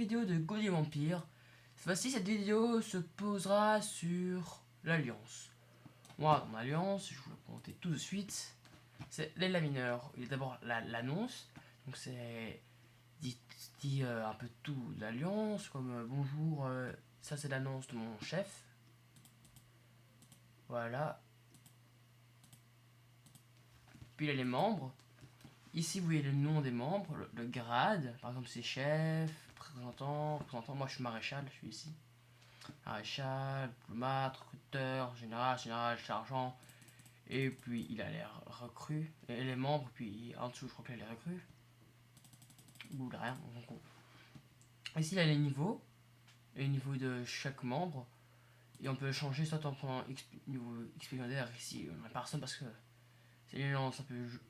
Vidéo de Gaudi Vampire. Cette fois-ci, cette vidéo se posera sur l'Alliance. Moi, mon Alliance, je vous la présenter tout de suite. C'est Layla Mineur. Il y a d'abord l'annonce. Donc c'est dit un peu tout de l'Alliance, comme bonjour, ça c'est l'annonce de mon chef. Voilà. Puis il y a les membres. Ici, vous voyez le nom des membres, le grade. Par exemple, c'est chef, représentant. Moi, je suis maréchal, je suis ici. Maréchal, diplomate, recruteur, général, sergent. Et puis, il a l'air recrue. Et les membres, puis en dessous, je crois qu'il y a les recrues. Ou rien. Ici, il y a les niveaux. Les niveaux de chaque membre. Et on peut changer soit en point niveau expédientaire. Ici, on n'a personne parce que c'est une lance un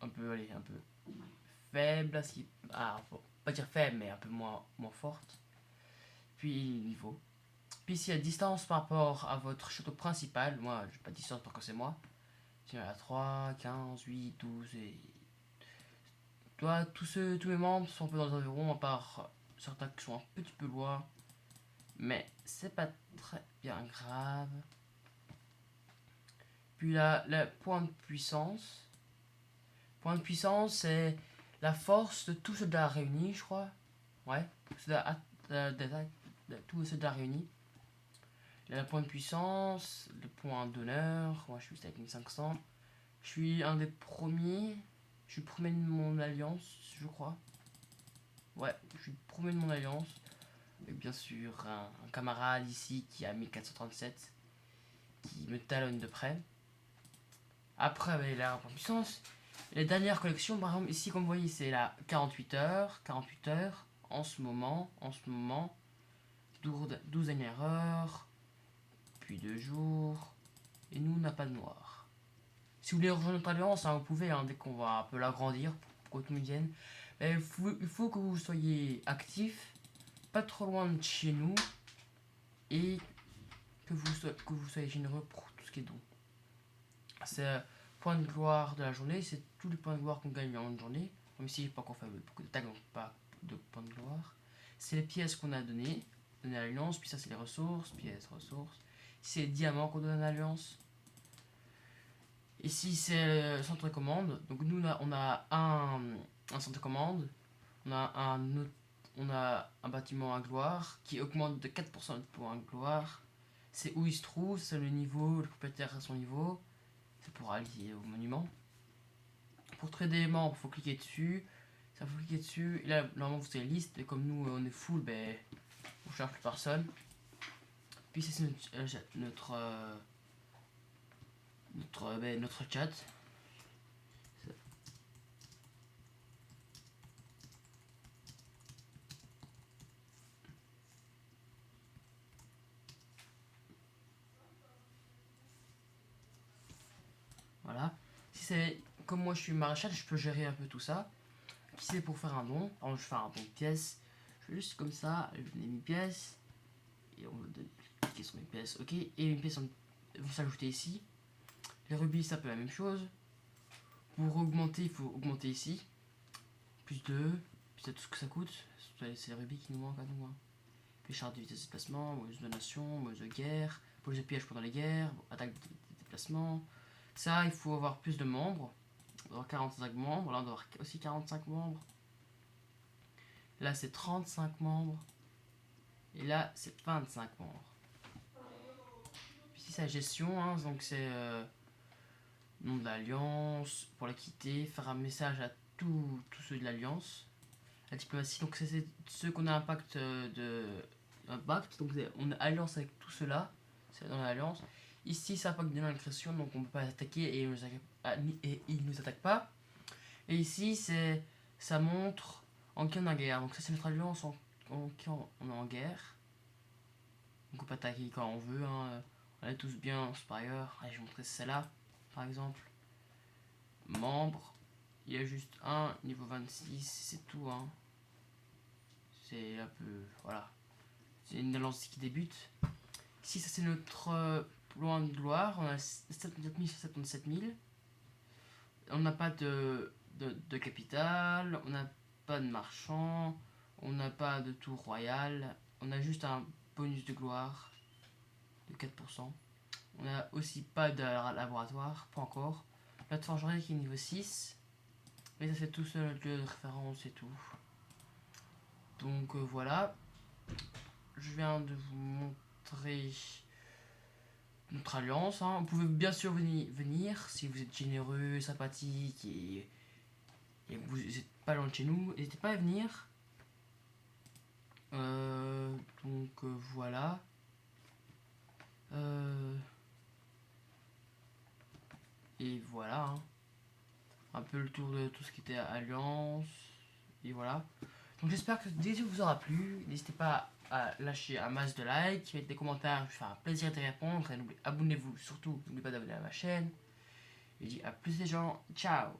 peu faible, pas dire faible, mais un peu moins forte. Puis niveau. Puis ici, la distance par rapport à votre château principal. Moi, je n'ai pas de distance parce que c'est moi. Il y a 3, 15, 8, 12 et. Toi, tous mes membres sont un peu dans les environs, à part certains qui sont un petit peu loin. Mais c'est pas très bien grave. Puis là, le point de puissance. Point de puissance, c'est la force de tous ceux de la réunis, je crois. Ouais, tous ceux de la réunis. Le point de puissance, le point d'honneur. Moi, je suis avec 1500. Je suis un des premiers. Je suis le premier de mon alliance, je crois. Ouais, je suis le premier de mon alliance. Et bien sûr, un camarade ici qui a 1437. Qui me talonne de près. Après, avec la point de puissance. Les dernières collections, par exemple, ici, comme vous voyez, c'est la 48 heures. 48 heures, en ce moment. 12 dernières heures. Puis 2 jours. Et nous, on n'a pas de noir. Si vous voulez rejoindre notre alliance, hein, vous pouvez, hein, dès qu'on va un peu l'agrandir pour que tout le monde vienne. Mais il faut que vous soyez actif, pas trop loin de chez nous. Et que vous soyez généreux pour tout ce qui est don. C'est point de gloire de la journée, c'est tous les points de gloire qu'on gagne en une journée. Même si pas qu'on fait beaucoup de tags, donc pas de points de gloire. C'est les pièces qu'on a données à l'alliance, puis ça c'est les ressources, pièces, ressources. C'est les diamants qu'on donne à l'alliance. Ici c'est le centre de commande. Donc nous on a un centre de commande. On a un bâtiment à gloire qui augmente de 4% de points de gloire. C'est où il se trouve, c'est le niveau, le propriétaire à son niveau. C'est pour allier au monument. Pour trader les membres, il faut cliquer dessus. Ça faut cliquer dessus. Et là, normalement, vous avez une liste. Et comme nous, on est full, ben, on cherche plus personne. Puis c'est notre chat. Voilà. Si c'est comme moi, je suis maréchal, je peux gérer un peu tout ça. Qui c'est pour faire un don? Par exemple, je fais un don de pièces. Je fais juste comme ça, je donne mes pièces. Et on va cliquer sur mes pièces. Ok. Et mes pièces vont s'ajouter ici. Les rubis, ça peut la même chose. Pour augmenter, il faut augmenter ici. Plus 2. Puis c'est tout ce que ça coûte. C'est les rubis qui nous manquent à nous. Hein. Puis charte de vitesse de déplacement, bonus de nation, bonus de guerre, bonus de piège pendant les guerres, attaque de déplacement. Ça, il faut avoir plus de membres. On doit avoir 45 membres. Là, on doit avoir aussi 45 membres. Là, c'est 35 membres. Et là, c'est 25 membres. Puis ici, c'est la gestion. Hein, donc, c'est nom de l'alliance. Pour la quitter, faire un message à tous ceux de l'alliance. La diplomatie, donc c'est ceux qu'on a un pacte donc on a alliance avec tout cela, c'est dans l'alliance. Ici c'est un pacte de non-agression, donc on peut pas attaquer et ils nous attaquent pas. Et ici ça montre en qui on est en guerre, donc ça c'est notre alliance en qui on est en guerre. Donc on peut attaquer quand on veut, hein. On est tous bien supérieurs. Allez, je vais montrer celle-là par exemple. Membre, il y a juste un niveau 26, c'est tout, hein. C'est un peu. Voilà. C'est une alliance qui débute. Ici, ça c'est notre loin de gloire. On a 74 000 sur 77 000. On n'a pas de capital. On n'a pas de marchand. On n'a pas de tour royal. On a juste un bonus de gloire de 4%. On n'a aussi pas de laboratoire, pas encore. Notre forgeron qui est niveau 6. Mais ça fait tout seul le de référence et tout. Donc voilà. Je viens de vous montrer notre alliance. Hein. Vous pouvez bien sûr venir si vous êtes généreux, sympathique et vous n'êtes pas loin de chez nous. N'hésitez pas à venir. Voilà. Et voilà. Hein. Un peu le tour de tout ce qui était alliance. Et voilà. Donc j'espère que cette vidéo vous aura plu. N'hésitez pas à lâcher un masse de likes, mettre des commentaires, je ferai un plaisir de répondre. Et abonnez-vous surtout, n'oubliez pas d'abonner à ma chaîne. Et je dis à plus les gens, ciao.